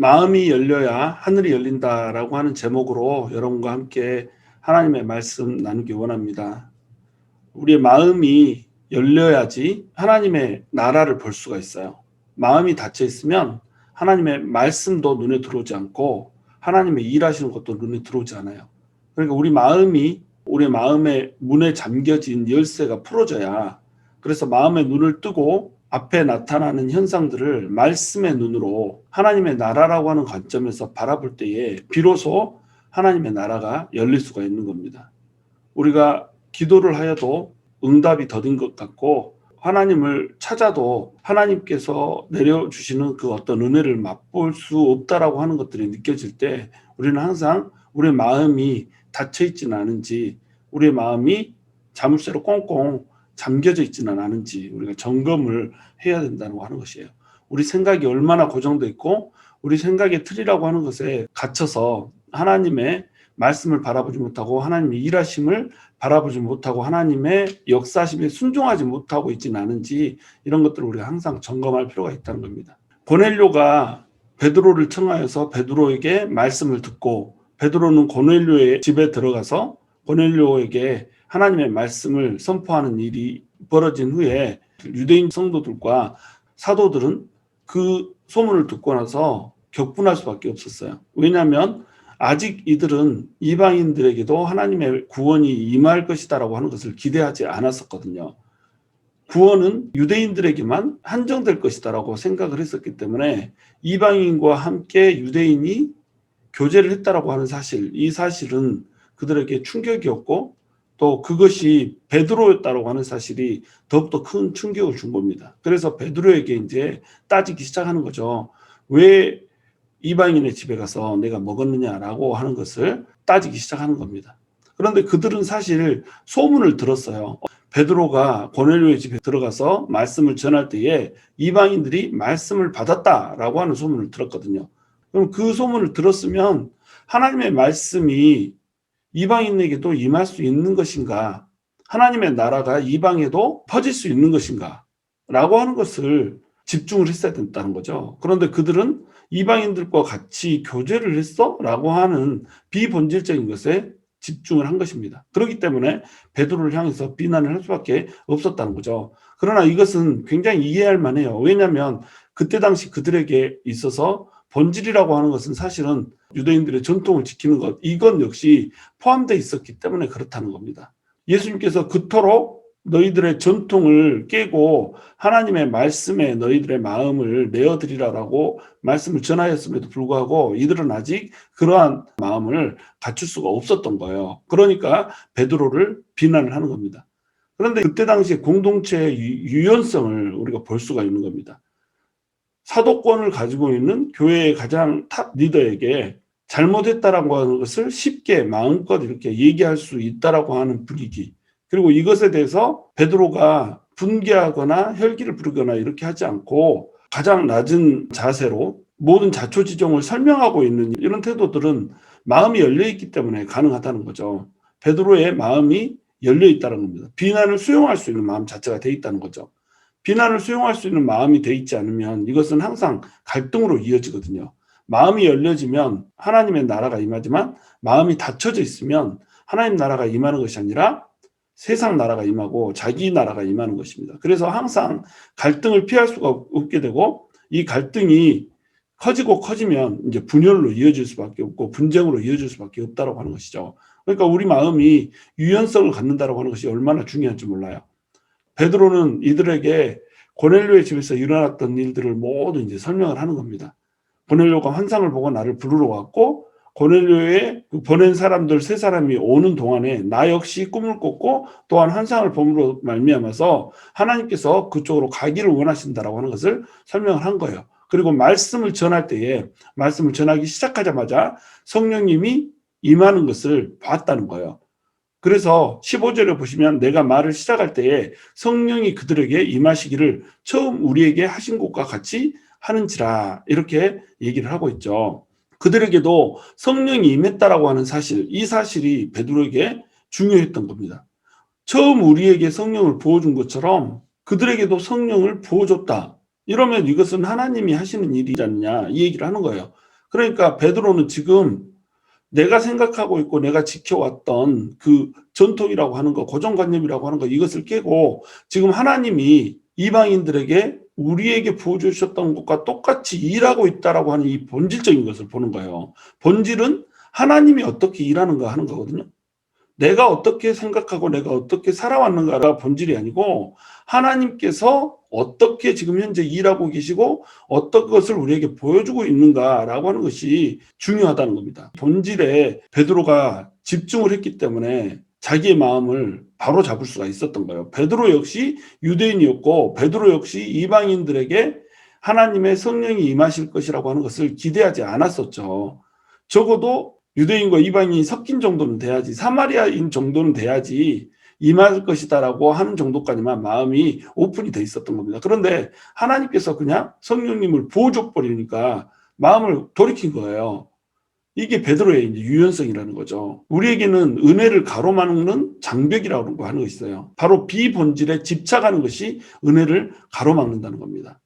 마음이 열려야 하늘이 열린다라고 하는 제목으로 여러분과 함께 하나님의 말씀 나누기 원합니다. 우리의 마음이 열려야지 하나님의 나라를 볼 수가 있어요. 마음이 닫혀 있으면 하나님의 말씀도 눈에 들어오지 않고 하나님의 일하시는 것도 눈에 들어오지 않아요. 그러니까 우리 마음의 문에 잠겨진 열쇠가 풀어져야, 그래서 마음의 눈을 뜨고 앞에 나타나는 현상들을 말씀의 눈으로 하나님의 나라라고 하는 관점에서 바라볼 때에 비로소 하나님의 나라가 열릴 수가 있는 겁니다. 우리가 기도를 하여도 응답이 더딘 것 같고, 하나님을 찾아도 하나님께서 내려주시는 그 어떤 은혜를 맛볼 수 없다라고 하는 것들이 느껴질 때, 우리는 항상 우리의 마음이 닫혀 있지는 않은지, 우리의 마음이 자물쇠로 꽁꽁 잠겨져 있지는 않은지 우리가 점검을 해야 된다고 하는 것이에요. 우리 생각이 얼마나 고정되어 있고 우리 생각의 틀이라고 하는 것에 갇혀서 하나님의 말씀을 바라보지 못하고 하나님의 일하심을 바라보지 못하고 하나님의 역사심에 순종하지 못하고 있지는 않은지, 이런 것들을 우리가 항상 점검할 필요가 있다는 겁니다. 고넬료가 베드로를 청하여서 베드로에게 말씀을 듣고, 베드로는 고넬료의 집에 들어가서 고넬료에게 하나님의 말씀을 선포하는 일이 벌어진 후에 유대인 성도들과 사도들은 그 소문을 듣고 나서 격분할 수밖에 없었어요. 왜냐하면 아직 이들은 이방인들에게도 하나님의 구원이 임할 것이다라고 하는 것을 기대하지 않았었거든요. 구원은 유대인들에게만 한정될 것이다라고 생각을 했었기 때문에 이방인과 함께 유대인이 교제를 했다라고 하는 사실, 이 사실은 그들에게 충격이었고, 또 그것이 베드로였다라고 하는 사실이 더욱더 큰 충격을 준 겁니다. 그래서 베드로에게 이제 따지기 시작하는 거죠. 왜 이방인의 집에 가서 내가 먹었느냐라고 하는 것을 따지기 시작하는 겁니다. 그런데 그들은 사실 소문을 들었어요. 베드로가 고넬료의 집에 들어가서 말씀을 전할 때에 이방인들이 말씀을 받았다라고 하는 소문을 들었거든요. 그럼 그 소문을 들었으면 하나님의 말씀이 이방인에게도 임할 수 있는 것인가, 하나님의 나라가 이방에도 퍼질 수 있는 것인가 라고 하는 것을 집중을 했어야 된다는 거죠. 그런데 그들은 이방인들과 같이 교제를 했어? 라고 하는 비본질적인 것에 집중을 한 것입니다. 그렇기 때문에 베드로를 향해서 비난을 할 수밖에 없었다는 거죠. 그러나 이것은 굉장히 이해할 만해요. 왜냐하면 그때 당시 그들에게 있어서 본질이라고 하는 것은 사실은 유대인들의 전통을 지키는 것, 이것 역시 포함되어 있었기 때문에 그렇다는 겁니다. 예수님께서 그토록 너희들의 전통을 깨고 하나님의 말씀에 너희들의 마음을 내어드리라라고 말씀을 전하였음에도 불구하고 이들은 아직 그러한 마음을 갖출 수가 없었던 거예요. 그러니까 베드로를 비난을 하는 겁니다. 그런데 그때 당시에 공동체의 유연성을 우리가 볼 수가 있는 겁니다. 사도권을 가지고 있는 교회의 가장 탑 리더에게 잘못했다라고 하는 것을 쉽게 마음껏 이렇게 얘기할 수 있다라고 하는 분위기, 그리고 이것에 대해서 베드로가 분개하거나 혈기를 부르거나 이렇게 하지 않고 가장 낮은 자세로 모든 자초지종을 설명하고 있는 이런 태도들은 마음이 열려있기 때문에 가능하다는 거죠. 베드로의 마음이 열려있다는 겁니다. 비난을 수용할 수 있는 마음 자체가 돼 있다는 거죠. 비난을 수용할 수 있는 마음이 돼 있지 않으면 이것은 항상 갈등으로 이어지거든요. 마음이 열려지면 하나님의 나라가 임하지만, 마음이 닫혀져 있으면 하나님 나라가 임하는 것이 아니라 세상 나라가 임하고 자기 나라가 임하는 것입니다. 그래서 항상 갈등을 피할 수가 없게 되고, 이 갈등이 커지고 커지면 이제 분열로 이어질 수밖에 없고 분쟁으로 이어질 수밖에 없다고 하는 것이죠. 그러니까 우리 마음이 유연성을 갖는다고 하는 것이 얼마나 중요한지 몰라요. 베드로는 이들에게 고넬료의 집에서 일어났던 일들을 모두 이제 설명을 하는 겁니다. 고넬료가 환상을 보고 나를 부르러 왔고, 고넬료의 그 보낸 사람들 세 사람이 오는 동안에 나 역시 꿈을 꿨고 또한 환상을 봄으로 말미암아서 하나님께서 그쪽으로 가기를 원하신다라고 하는 것을 설명을 한 거예요. 그리고 말씀을 전할 때에, 말씀을 전하기 시작하자마자 성령님이 임하는 것을 봤다는 거예요. 그래서 15절에 보시면 내가 말을 시작할 때에 성령이 그들에게 임하시기를 처음 우리에게 하신 것과 같이 하는지라, 이렇게 얘기를 하고 있죠. 그들에게도 성령이 임했다라고 하는 사실, 이 사실이 베드로에게 중요했던 겁니다. 처음 우리에게 성령을 부어준 것처럼 그들에게도 성령을 부어줬다. 이러면 이것은 하나님이 하시는 일이지 않느냐, 이 얘기를 하는 거예요. 그러니까 베드로는 지금 내가 생각하고 있고 내가 지켜왔던 그 전통이라고 하는 거, 고정관념이라고 하는 거, 이것을 깨고 지금 하나님이 이방인들에게 우리에게 부어주셨던 것과 똑같이 일하고 있다라고 하는 이 본질적인 것을 보는 거예요. 본질은 하나님이 어떻게 일하는가 하는 거거든요. 내가 어떻게 생각하고 내가 어떻게 살아왔는가가 본질이 아니고 하나님께서 어떻게 지금 현재 일하고 계시고 어떤 것을 우리에게 보여주고 있는가라고 하는 것이 중요하다는 겁니다. 본질에 베드로가 집중을 했기 때문에 자기의 마음을 바로 잡을 수가 있었던 거예요. 베드로 역시 유대인이었고 베드로 역시 이방인들에게 하나님의 성령이 임하실 것이라고 하는 것을 기대하지 않았었죠. 적어도 유대인과 이방인이 섞인 정도는 돼야지, 사마리아인 정도는 돼야지 임할 것이다라고 하는 정도까지만 마음이 오픈이 돼 있었던 겁니다. 그런데 하나님께서 그냥 성령님을 부어줘 버리니까 마음을 돌이킨 거예요. 이게 베드로의 이제 유연성이라는 거죠. 우리에게는 은혜를 가로막는 장벽이라고 하는 거 있어요. 바로 비본질에 집착하는 것이 은혜를 가로막는다는 겁니다.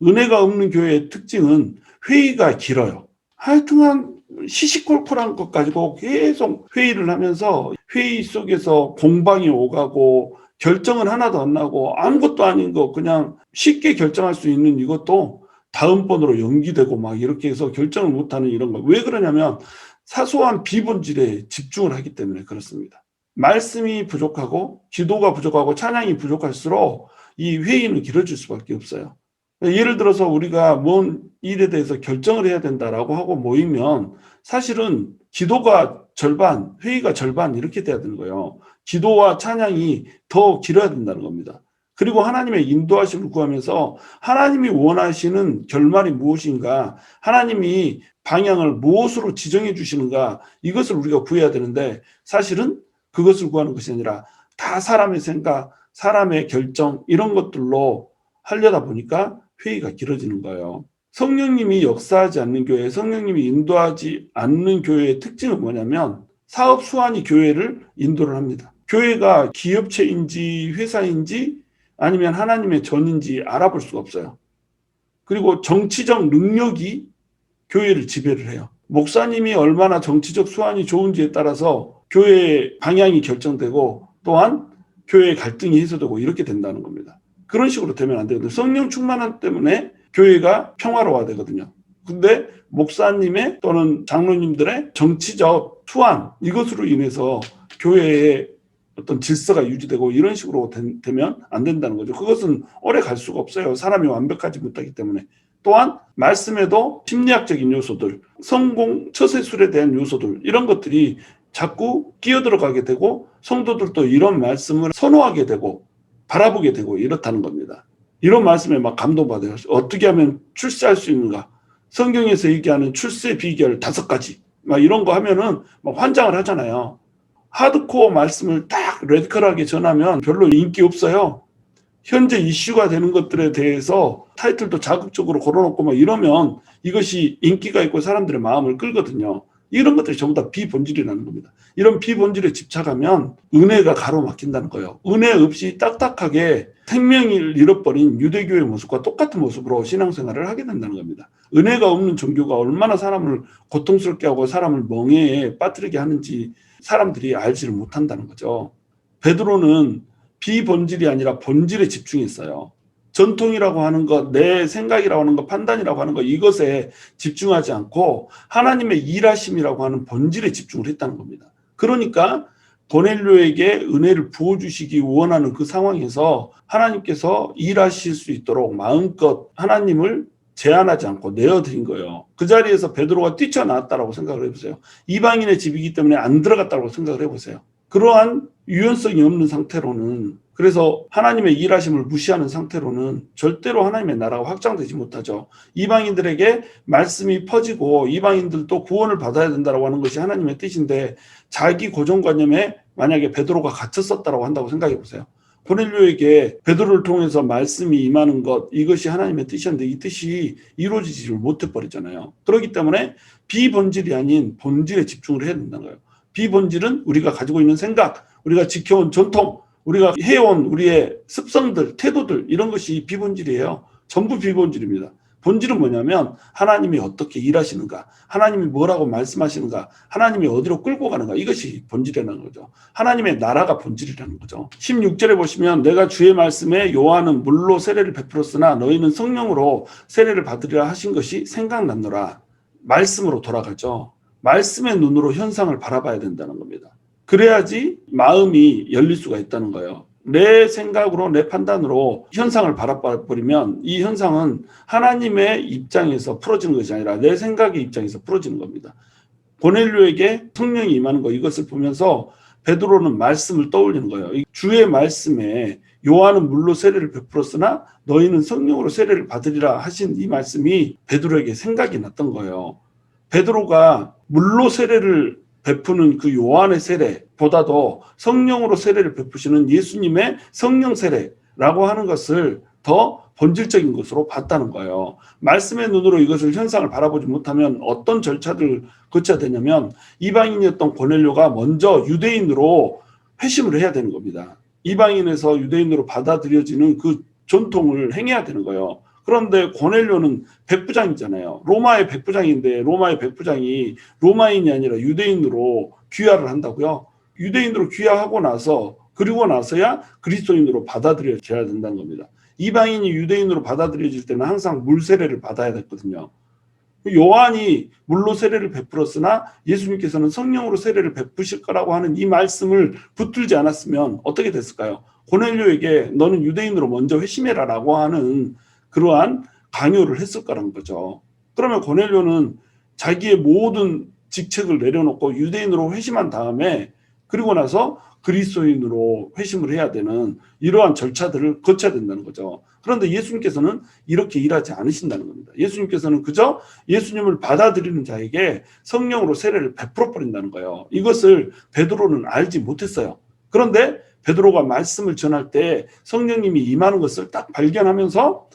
은혜가 없는 교회의 특징은 회의가 길어요. 하여튼간 시시콜콜한 것 가지고 계속 회의를 하면서 회의 속에서 공방이 오가고 결정은 하나도 안 나고 아무것도 아닌 거 그냥 쉽게 결정할 수 있는 이것도 다음번으로 연기되고 막 이렇게 해서 결정을 못하는 이런 거. 왜 그러냐면 사소한 비본질에 집중을 하기 때문에 그렇습니다. 말씀이 부족하고 기도가 부족하고 찬양이 부족할수록 이 회의는 길어질 수밖에 없어요. 예를 들어서 우리가 뭔 일에 대해서 결정을 해야 된다라고 하고 모이면 사실은 기도가 절반, 회의가 절반 이렇게 돼야 되는 거예요. 기도와 찬양이 더 길어야 된다는 겁니다. 그리고 하나님의 인도하심을 구하면서 하나님이 원하시는 결말이 무엇인가, 하나님이 방향을 무엇으로 지정해 주시는가, 이것을 우리가 구해야 되는데 사실은 그것을 구하는 것이 아니라 다 사람의 생각, 사람의 결정 이런 것들로 하려다 보니까 회의가 길어지는 거예요. 성령님이 역사하지 않는 교회, 성령님이 인도하지 않는 교회의 특징은 뭐냐면 사업 수완이 교회를 인도를 합니다. 교회가 기업체인지 회사인지 아니면 하나님의 전인지 알아볼 수가 없어요. 그리고 정치적 능력이 교회를 지배를 해요. 목사님이 얼마나 정치적 수완이 좋은지에 따라서 교회의 방향이 결정되고 또한 교회의 갈등이 해소되고 이렇게 된다는 겁니다. 그런 식으로 되면 안 되거든요. 성령 충만함 때문에 교회가 평화로워야 되거든요. 근데 목사님의 또는 장로님들의 정치적 투안 이것으로 인해서 교회의 어떤 질서가 유지되고 이런 식으로 되면 안 된다는 거죠. 그것은 오래 갈 수가 없어요. 사람이 완벽하지 못하기 때문에. 또한 말씀에도 심리학적인 요소들, 성공, 처세술에 대한 요소들 이런 것들이 자꾸 끼어들어가게 되고 성도들도 이런 말씀을 선호하게 되고 바라보게 되고 이렇다는 겁니다. 이런 말씀에 막 감동받아요. 어떻게 하면 출세할 수 있는가? 성경에서 얘기하는 출세 비결 5가지 막 이런 거 하면은 막 환장을 하잖아요. 하드코어 말씀을 딱 레디컬하게 전하면 별로 인기 없어요. 현재 이슈가 되는 것들에 대해서 타이틀도 자극적으로 걸어놓고 막 이러면 이것이 인기가 있고 사람들의 마음을 끌거든요. 이런 것들이 전부 다 비본질이라는 겁니다. 이런 비본질에 집착하면 은혜가 가로막힌다는 거예요. 은혜 없이 딱딱하게 생명을 잃어버린 유대교의 모습과 똑같은 모습으로 신앙생활을 하게 된다는 겁니다. 은혜가 없는 종교가 얼마나 사람을 고통스럽게 하고 사람을 멍해에 빠뜨리게 하는지 사람들이 알지를 못한다는 거죠. 베드로는 비본질이 아니라 본질에 집중했어요. 전통이라고 하는 것, 내 생각이라고 하는 것, 판단이라고 하는 것 이것에 집중하지 않고 하나님의 일하심이라고 하는 본질에 집중을 했다는 겁니다. 그러니까 고넬료에게 은혜를 부어주시기 원하는 그 상황에서 하나님께서 일하실 수 있도록 마음껏 하나님을 제한하지 않고 내어드린 거예요. 그 자리에서 베드로가 뛰쳐나왔다라고 생각을 해보세요. 이방인의 집이기 때문에 안 들어갔다고 생각을 해보세요. 그러한 유연성이 없는 상태로는, 그래서 하나님의 일하심을 무시하는 상태로는 절대로 하나님의 나라가 확장되지 못하죠. 이방인들에게 말씀이 퍼지고 이방인들도 구원을 받아야 된다고 하는 것이 하나님의 뜻인데 자기 고정관념에 만약에 베드로가 갇혔었다고 한다고 생각해 보세요. 고넬료에게 베드로를 통해서 말씀이 임하는 것, 이것이 하나님의 뜻이었는데 이 뜻이 이루어지지 못해버리잖아요. 그렇기 때문에 비본질이 아닌 본질에 집중을 해야 된다는 거예요. 비본질은 우리가 가지고 있는 생각, 우리가 지켜온 전통, 우리가 해온 우리의 습성들, 태도들 이런 것이 비본질이에요. 전부 비본질입니다. 본질은 뭐냐면 하나님이 어떻게 일하시는가, 하나님이 뭐라고 말씀하시는가, 하나님이 어디로 끌고 가는가, 이것이 본질이라는 거죠. 하나님의 나라가 본질이라는 거죠. 16절에 보시면 내가 주의 말씀에 요한은 물로 세례를 베풀었으나 너희는 성령으로 세례를 받으리라 하신 것이 생각났노라. 말씀으로 돌아가죠. 말씀의 눈으로 현상을 바라봐야 된다는 겁니다. 그래야지 마음이 열릴 수가 있다는 거예요. 내 생각으로, 내 판단으로 현상을 바라버리면 이 현상은 하나님의 입장에서 풀어지는 것이 아니라 내 생각의 입장에서 풀어지는 겁니다. 고넬료에게 성령이 임하는 거, 이것을 보면서 베드로는 말씀을 떠올리는 거예요. 주의 말씀에 요한은 물로 세례를 베풀었으나 너희는 성령으로 세례를 받으리라 하신 이 말씀이 베드로에게 생각이 났던 거예요. 베드로가 물로 세례를 베푸는 그 요한의 세례보다도 성령으로 세례를 베푸시는 예수님의 성령 세례라고 하는 것을 더 본질적인 것으로 봤다는 거예요. 말씀의 눈으로 이것을 현상을 바라보지 못하면 어떤 절차를 거쳐야 되냐면 이방인이었던 고넬료가 먼저 유대인으로 회심을 해야 되는 겁니다. 이방인에서 유대인으로 받아들여지는 그 전통을 행해야 되는 거예요. 그런데 고넬료는 백부장이잖아요. 로마의 백부장인데 로마의 백부장이 로마인이 아니라 유대인으로 귀화를 한다고요? 유대인으로 귀화하고 나서 그리고 나서야 그리스도인으로 받아들여져야 된다는 겁니다. 이방인이 유대인으로 받아들여질 때는 항상 물 세례를 받아야 됐거든요. 요한이 물로 세례를 베풀었으나 예수님께서는 성령으로 세례를 베푸실 거라고 하는 이 말씀을 붙들지 않았으면 어떻게 됐을까요? 고넬료에게 너는 유대인으로 먼저 회심해라라고 하는 그러한 강요를 했을 거라는 거죠. 그러면 고넬료는 자기의 모든 직책을 내려놓고 유대인으로 회심한 다음에 그리고 나서 그리스도인으로 회심을 해야 되는 이러한 절차들을 거쳐야 된다는 거죠. 그런데 예수님께서는 이렇게 일하지 않으신다는 겁니다. 예수님께서는 그저 예수님을 받아들이는 자에게 성령으로 세례를 베풀어 버린다는 거예요. 이것을 베드로는 알지 못했어요. 그런데 베드로가 말씀을 전할 때 성령님이 임하는 것을 딱 발견하면서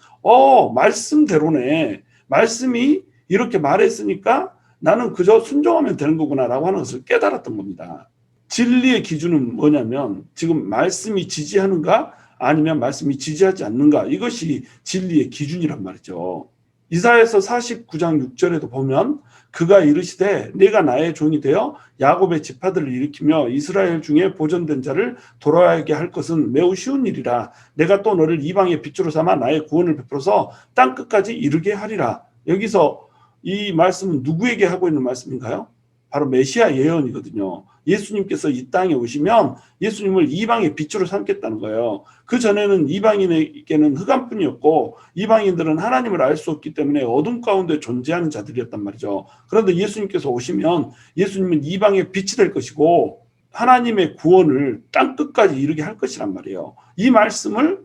말씀대로네. 말씀이 이렇게 말했으니까 나는 그저 순종하면 되는 거구나라고 하는 것을 깨달았던 겁니다. 진리의 기준은 뭐냐면 지금 말씀이 지지하는가 아니면 말씀이 지지하지 않는가, 이것이 진리의 기준이란 말이죠. 이사야서 49장 6절에도 보면 그가 이르시되 내가 나의 종이 되어 야곱의 지파들을 일으키며 이스라엘 중에 보존된 자를 돌아오게 할 것은 매우 쉬운 일이라. 내가 또 너를 이방의 빛으로 삼아 나의 구원을 베풀어서 땅끝까지 이르게 하리라. 여기서 이 말씀은 누구에게 하고 있는 말씀인가요? 바로 메시아 예언이거든요. 예수님께서 이 땅에 오시면 예수님을 이방의 빛으로 삼겠다는 거예요. 그 전에는 이방인에게는 흑암뿐이었고 이방인들은 하나님을 알 수 없기 때문에 어둠 가운데 존재하는 자들이었단 말이죠. 그런데 예수님께서 오시면 예수님은 이방의 빛이 될 것이고 하나님의 구원을 땅끝까지 이르게 할 것이란 말이에요. 이 말씀을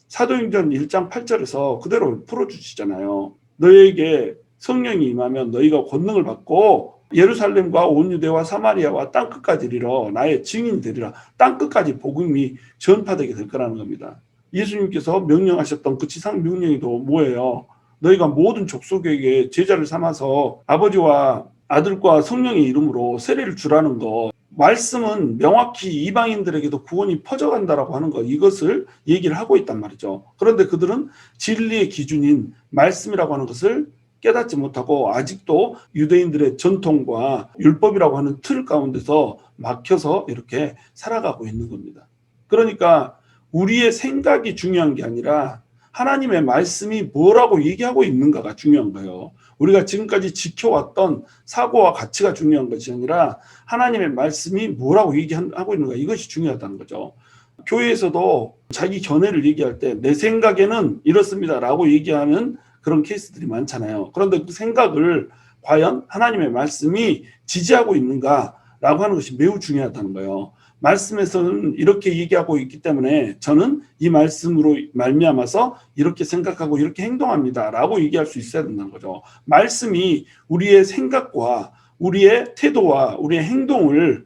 사도행전 1장 8절에서 그대로 풀어주시잖아요. 너희에게 성령이 임하면 너희가 권능을 받고 예루살렘과 온 유대와 사마리아와 땅끝까지 이르러 나의 증인이 되리라. 땅끝까지 복음이 전파되게 될 거라는 겁니다. 예수님께서 명령하셨던 그 지상 명령이도 뭐예요? 너희가 모든 족속에게 제자를 삼아서 아버지와 아들과 성령의 이름으로 세례를 주라는 거. 말씀은 명확히 이방인들에게도 구원이 퍼져간다라고 하는 것, 이것을 얘기를 하고 있단 말이죠. 그런데 그들은 진리의 기준인 말씀이라고 하는 것을 깨닫지 못하고 아직도 유대인들의 전통과 율법이라고 하는 틀 가운데서 막혀서 이렇게 살아가고 있는 겁니다. 그러니까 우리의 생각이 중요한 게 아니라 하나님의 말씀이 뭐라고 얘기하고 있는가가 중요한 거예요. 우리가 지금까지 지켜왔던 사고와 가치가 중요한 것이 아니라 하나님의 말씀이 뭐라고 얘기하고 있는가, 이것이 중요하다는 거죠. 교회에서도 자기 견해를 얘기할 때 내 생각에는 이렇습니다라고 얘기하는 그런 케이스들이 많잖아요. 그런데 그 생각을 과연 하나님의 말씀이 지지하고 있는가라고 하는 것이 매우 중요하다는 거예요. 말씀에서는 이렇게 얘기하고 있기 때문에 저는 이 말씀으로 말미암아서 이렇게 생각하고 이렇게 행동합니다라고 얘기할 수 있어야 된다는 거죠. 말씀이 우리의 생각과 우리의 태도와 우리의 행동을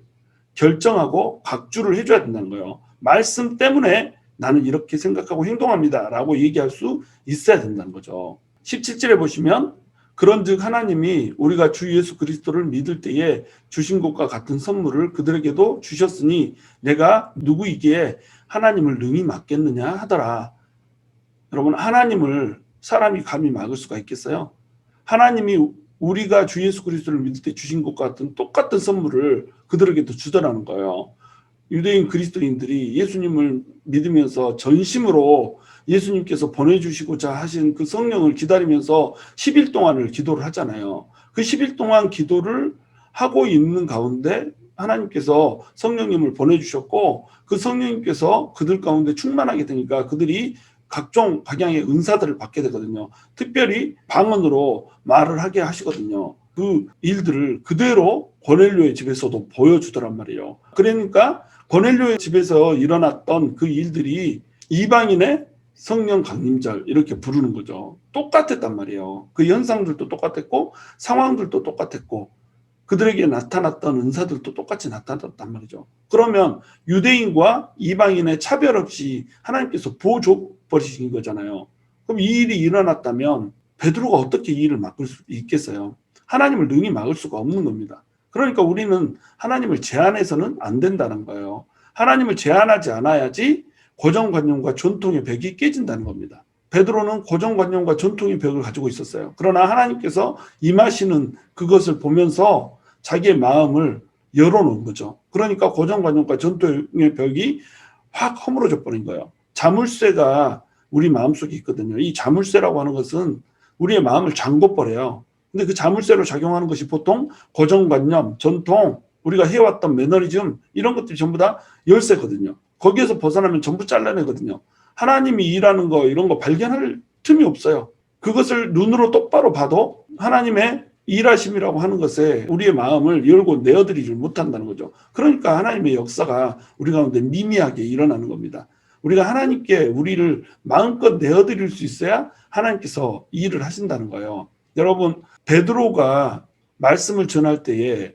결정하고 각주를 해줘야 된다는 거예요. 말씀 때문에 나는 이렇게 생각하고 행동합니다라고 얘기할 수 있어야 된다는 거죠. 17절에 보시면 그런즉 하나님이 우리가 주 예수 그리스도를 믿을 때에 주신 것과 같은 선물을 그들에게도 주셨으니 내가 누구이기에 하나님을 능히 맡겠느냐 하더라. 여러분, 하나님을 사람이 감히 막을 수가 있겠어요? 하나님이 우리가 주 예수 그리스도를 믿을 때 주신 것 같은 똑같은 선물을 그들에게도 주더라는 거예요. 유대인 그리스도인들이 예수님을 믿으면서 전심으로 예수님께서 보내주시고자 하신 그 성령을 기다리면서 10일 동안을 기도를 하잖아요. 그 10일 동안 기도를 하고 있는 가운데 하나님께서 성령님을 보내주셨고 그 성령님께서 그들 가운데 충만하게 되니까 그들이 각종 각양의 은사들을 받게 되거든요. 특별히 방언으로 말을 하게 하시거든요. 그 일들을 그대로 고넬료의 집에서도 보여주더란 말이에요. 그러니까 고넬료의 집에서 일어났던 그 일들이 이방인의 성령 강림절 이렇게 부르는 거죠. 똑같았단 말이에요. 그 현상들도 똑같았고 상황들도 똑같았고 그들에게 나타났던 은사들도 똑같이 나타났단 말이죠. 그러면 유대인과 이방인의 차별 없이 하나님께서 보여줘 버리신 거잖아요. 그럼 이 일이 일어났다면 베드로가 어떻게 이 일을 막을 수 있겠어요? 하나님을 능히 막을 수가 없는 겁니다. 그러니까 우리는 하나님을 제한해서는 안 된다는 거예요. 하나님을 제한하지 않아야지 고정관념과 전통의 벽이 깨진다는 겁니다. 베드로는 고정관념과 전통의 벽을 가지고 있었어요. 그러나 하나님께서 임하시는 그것을 보면서 자기의 마음을 열어놓은 거죠. 그러니까 고정관념과 전통의 벽이 확 허물어져 버린 거예요. 자물쇠가 우리 마음속에 있거든요. 이 자물쇠라고 하는 것은 우리의 마음을 잠궈버려요. 근데 그 자물쇠로 작용하는 것이 보통 고정관념, 전통, 우리가 해왔던 매너리즘 이런 것들이 전부 다 열쇠거든요. 거기에서 벗어나면 전부 잘라내거든요. 하나님이 일하는 거 이런 거 발견할 틈이 없어요. 그것을 눈으로 똑바로 봐도 하나님의 일하심이라고 하는 것에 우리의 마음을 열고 내어드리지 못한다는 거죠. 그러니까 하나님의 역사가 우리 가운데 미미하게 일어나는 겁니다. 우리가 하나님께 우리를 마음껏 내어드릴 수 있어야 하나님께서 일을 하신다는 거예요. 여러분, 베드로가 말씀을 전할 때에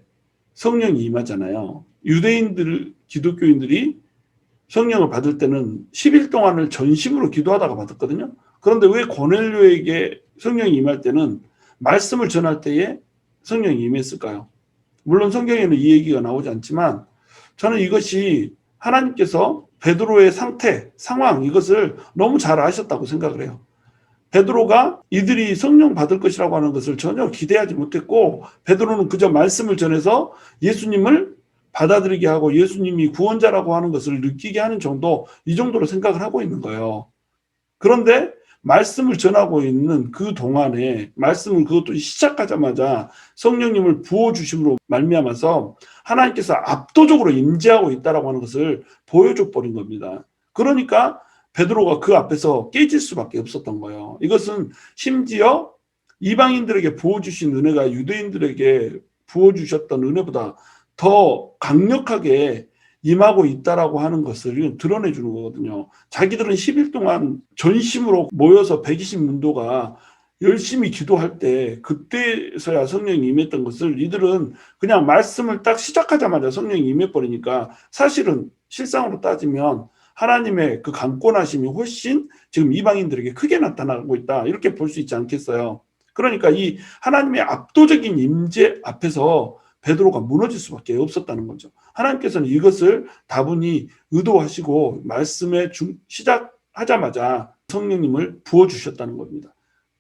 성령이 임하잖아요. 유대인들, 기독교인들이 성령을 받을 때는 10일 동안을 전심으로 기도하다가 받았거든요. 그런데 왜 고넬료에게 성령이 임할 때는 말씀을 전할 때에 성령이 임했을까요? 물론 성경에는 이 얘기가 나오지 않지만 저는 이것이 하나님께서 베드로의 상태, 상황 이것을 너무 잘 아셨다고 생각을 해요. 베드로가 이들이 성령 받을 것이라고 하는 것을 전혀 기대하지 못했고 베드로는 그저 말씀을 전해서 예수님을 받아들이게 하고 예수님이 구원자라고 하는 것을 느끼게 하는 정도 이 정도로 생각을 하고 있는 거예요. 그런데 말씀을 전하고 있는 그 동안에 말씀을 그것도 시작하자마자 성령님을 부어주심으로 말미암아서 하나님께서 압도적으로 임재하고 있다라고 하는 것을 보여줘 버린 겁니다. 그러니까 베드로가 그 앞에서 깨질 수밖에 없었던 거예요. 이것은 심지어 이방인들에게 부어주신 은혜가 유대인들에게 부어주셨던 은혜보다 더 강력하게 임하고 있다라고 하는 것을 드러내주는 거거든요. 자기들은 10일 동안 전심으로 모여서 120문도가 열심히 기도할 때 그때서야 성령이 임했던 것을 이들은 그냥 말씀을 딱 시작하자마자 성령이 임해버리니까 사실은 실상으로 따지면 하나님의 그 강권하심이 훨씬 지금 이방인들에게 크게 나타나고 있다 이렇게 볼 수 있지 않겠어요. 그러니까 이 하나님의 압도적인 임재 앞에서 베드로가 무너질 수밖에 없었다는 거죠. 하나님께서는 이것을 다분히 의도하시고 말씀에 시작하자마자 성령님을 부어주셨다는 겁니다.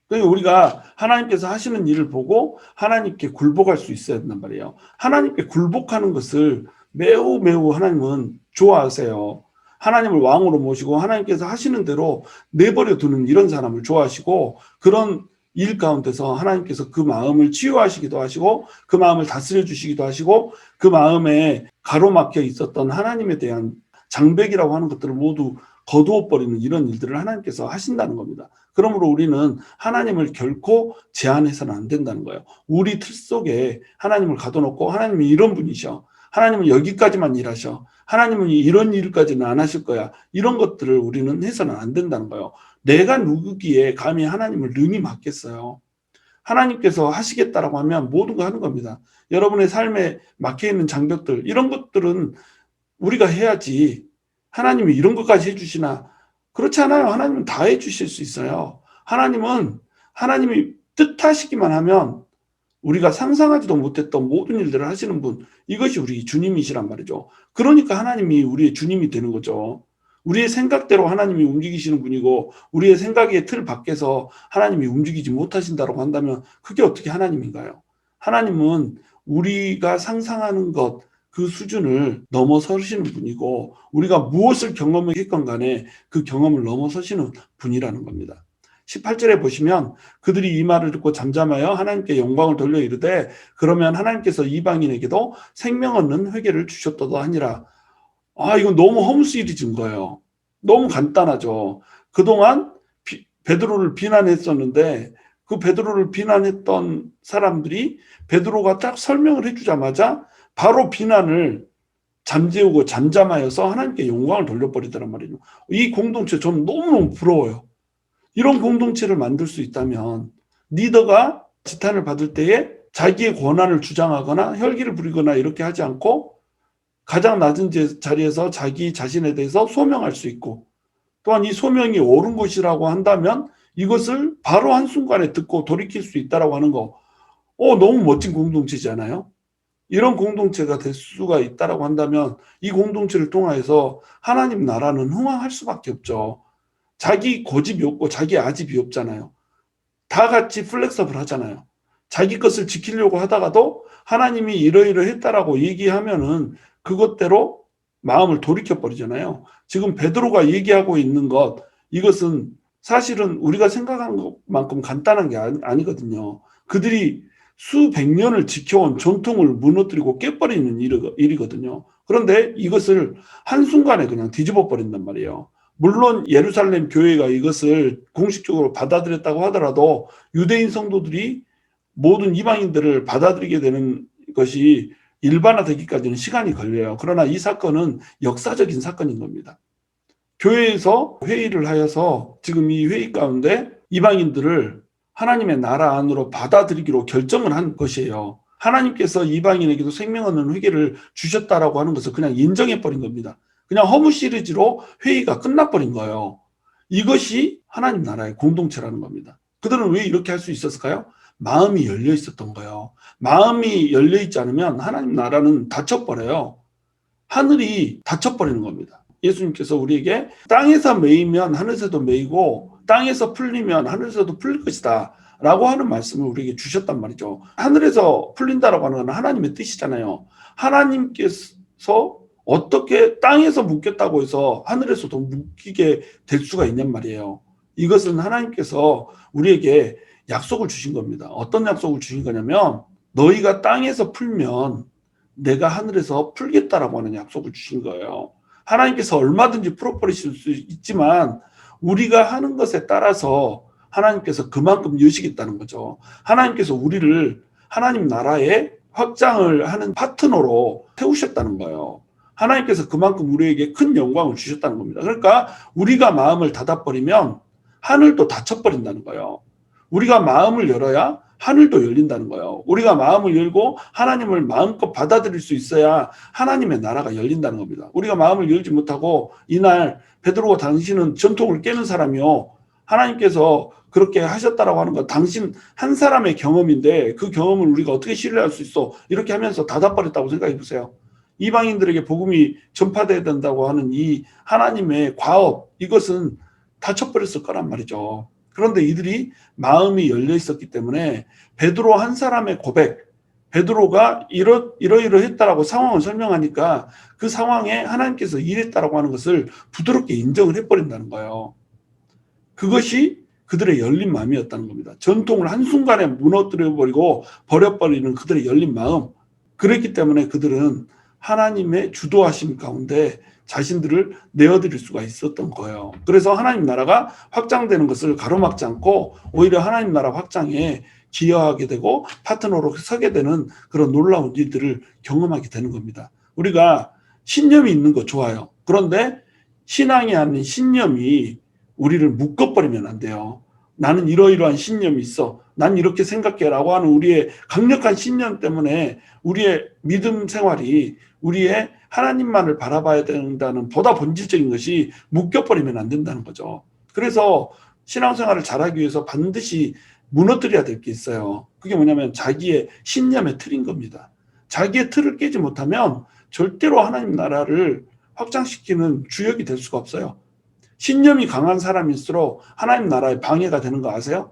그러니까 우리가 하나님께서 하시는 일을 보고 하나님께 굴복할 수 있어야 된단 말이에요. 하나님께 굴복하는 것을 매우 하나님은 좋아하세요. 하나님을 왕으로 모시고 하나님께서 하시는 대로 내버려 두는 이런 사람을 좋아하시고 그런 일 가운데서 하나님께서 그 마음을 치유하시기도 하시고 그 마음을 다스려 주시기도 하시고 그 마음에 가로막혀 있었던 하나님에 대한 장벽이라고 하는 것들을 모두 거두어 버리는 이런 일들을 하나님께서 하신다는 겁니다. 그러므로 우리는 하나님을 결코 제한해서는 안 된다는 거예요. 우리 틀 속에 하나님을 가둬놓고 하나님이 이런 분이셔. 하나님은 여기까지만 일하셔. 하나님은 이런 일까지는 안 하실 거야. 이런 것들을 우리는 해서는 안 된다는 거예요. 내가 누구기에 감히 하나님을 능히 맡겠어요. 하나님께서 하시겠다라고 하면 모든 거 하는 겁니다. 여러분의 삶에 막혀있는 장벽들 이런 것들은 우리가 해야지 하나님이 이런 것까지 해주시나 그렇지 않아요. 하나님은 다 해주실 수 있어요. 하나님은 하나님이 뜻하시기만 하면 우리가 상상하지도 못했던 모든 일들을 하시는 분 이것이 우리 주님이시란 말이죠. 그러니까 하나님이 우리의 주님이 되는 거죠. 우리의 생각대로 하나님이 움직이시는 분이고 우리의 생각의 틀 밖에서 하나님이 움직이지 못하신다고 한다면 그게 어떻게 하나님인가요? 하나님은 우리가 상상하는 것, 그 수준을 넘어서시는 분이고 우리가 무엇을 경험했건 간에 그 경험을 넘어서시는 분이라는 겁니다. 18절에 보시면 그들이 이 말을 듣고 잠잠하여 하나님께 영광을 돌려 이르되 그러면 하나님께서 이방인에게도 생명 얻는 회개를 주셨도다 하니라. 이건 너무 허무시리즈인 거예요. 너무 간단하죠. 그동안 베드로를 비난했었는데 그 베드로를 비난했던 사람들이 베드로가 딱 설명을 해주자마자 바로 비난을 잠재우고 잠잠하여서 하나님께 영광을 돌려버리더란 말이에요. 이 공동체 저는 너무너무 부러워요. 이런 공동체를 만들 수 있다면 리더가 지탄을 받을 때에 자기의 권한을 주장하거나 혈기를 부리거나 이렇게 하지 않고 가장 낮은 자리에서 자기 자신에 대해서 소명할 수 있고 또한 이 소명이 옳은 것이라고 한다면 이것을 바로 한순간에 듣고 돌이킬 수 있다라고 하는 거 너무 멋진 공동체잖아요. 이런 공동체가 될 수가 있다라고 한다면 이 공동체를 통해서 하나님 나라는 흥왕할 수밖에 없죠. 자기 고집이 없고 자기 아집이 없잖아요. 다 같이 플렉서블 하잖아요. 자기 것을 지키려고 하다가도 하나님이 이러이러했다라고 얘기하면은 그것대로 마음을 돌이켜버리잖아요. 지금 베드로가 얘기하고 있는 것, 이것은 사실은 우리가 생각한 것만큼 간단한 게 아니거든요. 그들이 수백 년을 지켜온 전통을 무너뜨리고 깨버리는 일이거든요. 그런데 이것을 한순간에 그냥 뒤집어 버린단 말이에요. 물론 예루살렘 교회가 이것을 공식적으로 받아들였다고 하더라도 유대인 성도들이 모든 이방인들을 받아들이게 되는 것이 일반화되기까지는 시간이 걸려요. 그러나 이 사건은 역사적인 사건인 겁니다. 교회에서 회의를 하여서 지금 이 회의 가운데 이방인들을 하나님의 나라 안으로 받아들이기로 결정을 한 것이에요. 하나님께서 이방인에게도 생명 얻는 회개를 주셨다라고 하는 것을 그냥 인정해버린 겁니다. 그냥 허무 시리즈로 회의가 끝나버린 거예요. 이것이 하나님 나라의 공동체라는 겁니다. 그들은 왜 이렇게 할 수 있었을까요? 마음이 열려 있었던 거예요. 마음이 열려 있지 않으면 하나님 나라는 닫혀버려요. 하늘이 닫혀버리는 겁니다. 예수님께서 우리에게 땅에서 매이면 하늘에서도 매이고 땅에서 풀리면 하늘에서도 풀릴 것이다 라고 하는 말씀을 우리에게 주셨단 말이죠. 하늘에서 풀린다라고 하는 건 하나님의 뜻이잖아요. 하나님께서 어떻게 땅에서 묶였다고 해서 하늘에서도 묶이게 될 수가 있냔 말이에요. 이것은 하나님께서 우리에게 약속을 주신 겁니다. 어떤 약속을 주신 거냐면 너희가 땅에서 풀면 내가 하늘에서 풀겠다라고 하는 약속을 주신 거예요. 하나님께서 얼마든지 풀어버리실 수 있지만 우리가 하는 것에 따라서 하나님께서 그만큼 여시겠다는 거죠. 하나님께서 우리를 하나님 나라의 확장을 하는 파트너로 세우셨다는 거예요. 하나님께서 그만큼 우리에게 큰 영광을 주셨다는 겁니다. 그러니까 우리가 마음을 닫아버리면 하늘도 닫혀버린다는 거예요. 우리가 마음을 열어야 하늘도 열린다는 거예요. 우리가 마음을 열고 하나님을 마음껏 받아들일 수 있어야 하나님의 나라가 열린다는 겁니다. 우리가 마음을 열지 못하고 이날 베드로가 당신은 전통을 깨는 사람이요. 하나님께서 그렇게 하셨다라고 하는 건 당신 한 사람의 경험인데 그 경험을 우리가 어떻게 신뢰할 수 있어? 이렇게 하면서 닫아버렸다고 생각해 보세요. 이방인들에게 복음이 전파돼야 된다고 하는 이 하나님의 과업, 이것은 닫혀버렸을 거란 말이죠. 그런데 이들이 마음이 열려 있었기 때문에 베드로 한 사람의 고백, 베드로가 이러이러했다라고 상황을 설명하니까 그 상황에 하나님께서 이랬다라고 하는 것을 부드럽게 인정을 해버린다는 거예요. 그것이 그들의 열린 마음이었다는 겁니다. 전통을 한순간에 무너뜨려버리고 버려버리는 그들의 열린 마음. 그랬기 때문에 그들은 하나님의 주도하심 가운데 자신들을 내어드릴 수가 있었던 거예요. 그래서 하나님 나라가 확장되는 것을 가로막지 않고 오히려 하나님 나라 확장에 기여하게 되고 파트너로 서게 되는 그런 놀라운 일들을 경험하게 되는 겁니다. 우리가 신념이 있는 거 좋아요. 그런데 신앙이 아닌 신념이 우리를 묶어버리면 안 돼요. 나는 이러이러한 신념이 있어. 난 이렇게 생각해라고 하는 우리의 강력한 신념 때문에 우리의 믿음 생활이 우리의 하나님만을 바라봐야 된다는 보다 본질적인 것이 묶여버리면 안 된다는 거죠. 그래서 신앙생활을 잘하기 위해서 반드시 무너뜨려야 될 게 있어요. 그게 뭐냐면 자기의 신념의 틀인 겁니다. 자기의 틀을 깨지 못하면 절대로 하나님 나라를 확장시키는 주역이 될 수가 없어요. 신념이 강한 사람일수록 하나님 나라에 방해가 되는 거 아세요?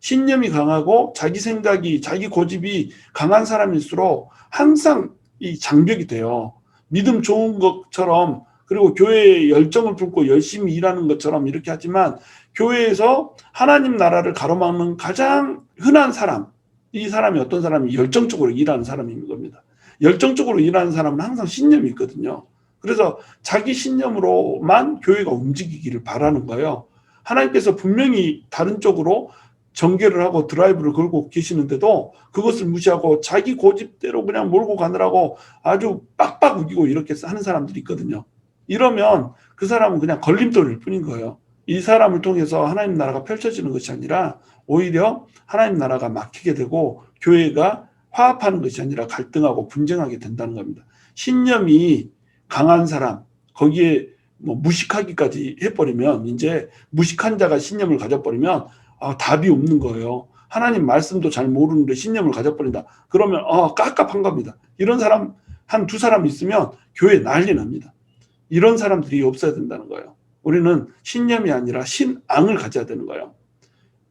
신념이 강하고 자기 생각이, 자기 고집이 강한 사람일수록 항상 이 장벽이 돼요. 믿음 좋은 것처럼, 그리고 교회에 열정을 품고 열심히 일하는 것처럼 이렇게 하지만 교회에서 하나님 나라를 가로막는 가장 흔한 사람, 이 사람이 어떤 사람이 열정적으로 일하는 사람인 겁니다. 열정적으로 일하는 사람은 항상 신념이 있거든요. 그래서 자기 신념으로만 교회가 움직이기를 바라는 거예요. 하나님께서 분명히 다른 쪽으로 전개를 하고 드라이브를 걸고 계시는데도 그것을 무시하고 자기 고집대로 그냥 몰고 가느라고 아주 빡빡 우기고 이렇게 하는 사람들이 있거든요. 이러면 그 사람은 그냥 걸림돌일 뿐인 거예요. 이 사람을 통해서 하나님 나라가 펼쳐지는 것이 아니라 오히려 하나님 나라가 막히게 되고 교회가 화합하는 것이 아니라 갈등하고 분쟁하게 된다는 겁니다. 신념이 강한 사람, 거기에 뭐 무식하기까지 해버리면, 이제 무식한 자가 신념을 가져버리면 답이 없는 거예요. 하나님 말씀도 잘 모르는데 신념을 가져버린다. 그러면 깝깝한 겁니다. 이런 사람 한 두 사람 있으면 교회 난리 납니다. 이런 사람들이 없어야 된다는 거예요. 우리는 신념이 아니라 신앙을 가져야 되는 거예요.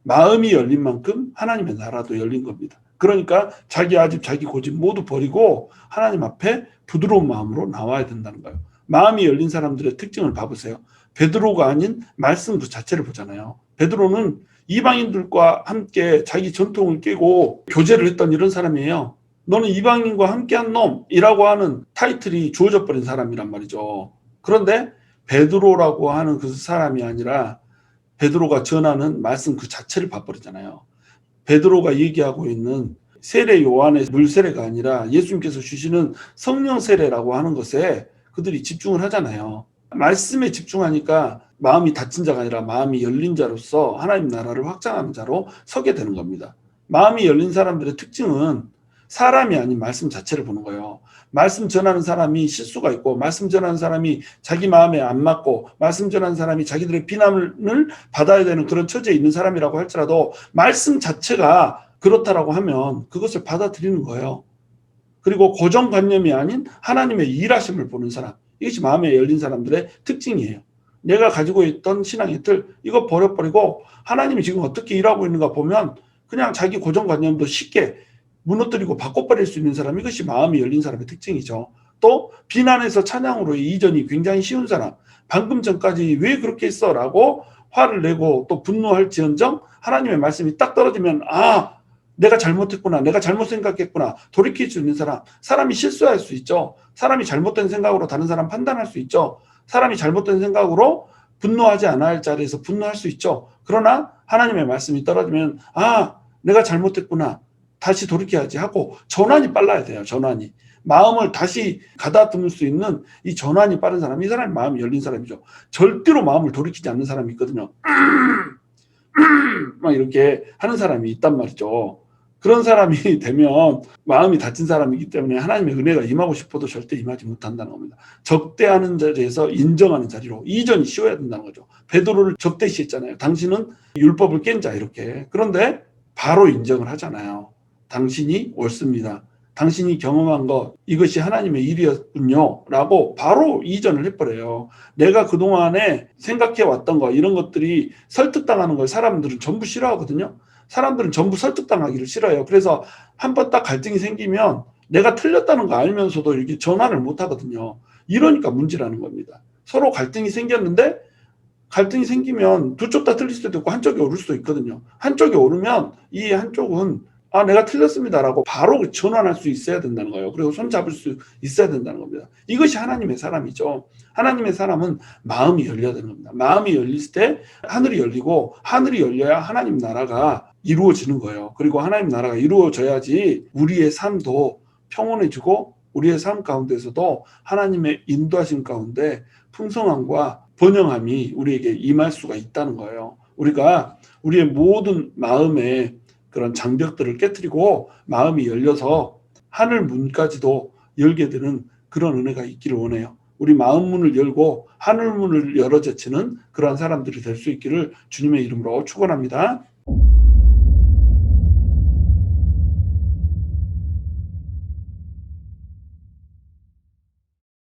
마음이 열린 만큼 하나님의 나라도 열린 겁니다. 그러니까 자기 아집, 자기 고집 모두 버리고 하나님 앞에 부드러운 마음으로 나와야 된다는 거예요. 마음이 열린 사람들의 특징을 봐보세요. 베드로가 아닌 말씀 그 자체를 보잖아요. 베드로는 이방인들과 함께 자기 전통을 깨고 교제를 했던 이런 사람이에요. 너는 이방인과 함께한 놈이라고 하는 타이틀이 주어져 버린 사람이란 말이죠. 그런데 베드로라고 하는 그 사람이 아니라 베드로가 전하는 말씀 그 자체를 봐버리잖아요. 베드로가 얘기하고 있는 세례 요한의 물 세례가 아니라 예수님께서 주시는 성령 세례라고 하는 것에 그들이 집중을 하잖아요. 말씀에 집중하니까 마음이 닫힌 자가 아니라 마음이 열린 자로서 하나님 나라를 확장하는 자로 서게 되는 겁니다. 마음이 열린 사람들의 특징은 사람이 아닌 말씀 자체를 보는 거예요. 말씀 전하는 사람이 실수가 있고, 말씀 전하는 사람이 자기 마음에 안 맞고, 말씀 전하는 사람이 자기들의 비난을 받아야 되는 그런 처지에 있는 사람이라고 할지라도 말씀 자체가 그렇다라고 하면 그것을 받아들이는 거예요. 그리고 고정관념이 아닌 하나님의 일하심을 보는 사람, 이것이 마음에 열린 사람들의 특징이에요. 내가 가지고 있던 신앙의 틀, 이거 버려버리고 하나님이 지금 어떻게 일하고 있는가 보면 그냥 자기 고정관념도 쉽게 무너뜨리고 바꿔버릴 수 있는 사람, 이것이 마음이 열린 사람의 특징이죠. 또 비난에서 찬양으로 이전이 굉장히 쉬운 사람, 방금 전까지 왜 그렇게 했어? 라고 화를 내고 또 분노할지언정 하나님의 말씀이 딱 떨어지면 내가 잘못했구나, 내가 잘못 생각했구나, 돌이킬 수 있는 사람. 사람이 실수할 수 있죠. 사람이 잘못된 생각으로 다른 사람 판단할 수 있죠. 사람이 잘못된 생각으로 분노하지 않아야 할 자리에서 분노할 수 있죠. 그러나 하나님의 말씀이 떨어지면 내가 잘못했구나, 다시 돌이켜야지 하고 전환이 빨라야 돼요. 전환이. 마음을 다시 가다듬을 수 있는 이 전환이 빠른 사람, 이 사람이 마음이 열린 사람이죠. 절대로 마음을 돌이키지 않는 사람이 있거든요. 막 이렇게 하는 사람이 있단 말이죠. 그런 사람이 되면 마음이 닫힌 사람이기 때문에 하나님의 은혜가 임하고 싶어도 절대 임하지 못한다는 겁니다. 적대하는 자리에서 인정하는 자리로 이전이 씌워야 된다는 거죠. 베드로를 적대시했잖아요. 당신은 율법을 깬 자, 이렇게. 그런데 바로 인정을 하잖아요. 당신이 옳습니다. 당신이 경험한 것, 이것이 하나님의 일이었군요 라고 바로 이전을 해버려요. 내가 그동안에 생각해왔던 거, 이런 것들이 설득당하는 걸 사람들은 전부 싫어하거든요. 사람들은 전부 설득당하기를 싫어해요. 그래서 한번 딱 갈등이 생기면 내가 틀렸다는 거 알면서도 이렇게 전환을 못 하거든요. 이러니까 문제라는 겁니다. 서로 갈등이 생겼는데, 갈등이 생기면 두 쪽 다 틀릴 수도 있고 한쪽이 오를 수도 있거든요. 한쪽이 오르면 이 한쪽은 내가 틀렸습니다라고 바로 전환할 수 있어야 된다는 거예요. 그리고 손잡을 수 있어야 된다는 겁니다. 이것이 하나님의 사람이죠. 하나님의 사람은 마음이 열려야 되는 겁니다. 마음이 열릴 때 하늘이 열리고, 하늘이 열려야 하나님 나라가 이루어지는 거예요. 그리고 하나님 나라가 이루어져야지 우리의 삶도 평온해지고, 우리의 삶 가운데서도 하나님의 인도하심 가운데 풍성함과 번영함이 우리에게 임할 수가 있다는 거예요. 우리가 우리의 모든 마음에 그런 장벽들을 깨트리고 마음이 열려서 하늘 문까지도 열게 되는 그런 은혜가 있기를 원해요. 우리 마음 문을 열고 하늘 문을 열어 제치는 그러한 사람들이 될 수 있기를 주님의 이름으로 축원합니다.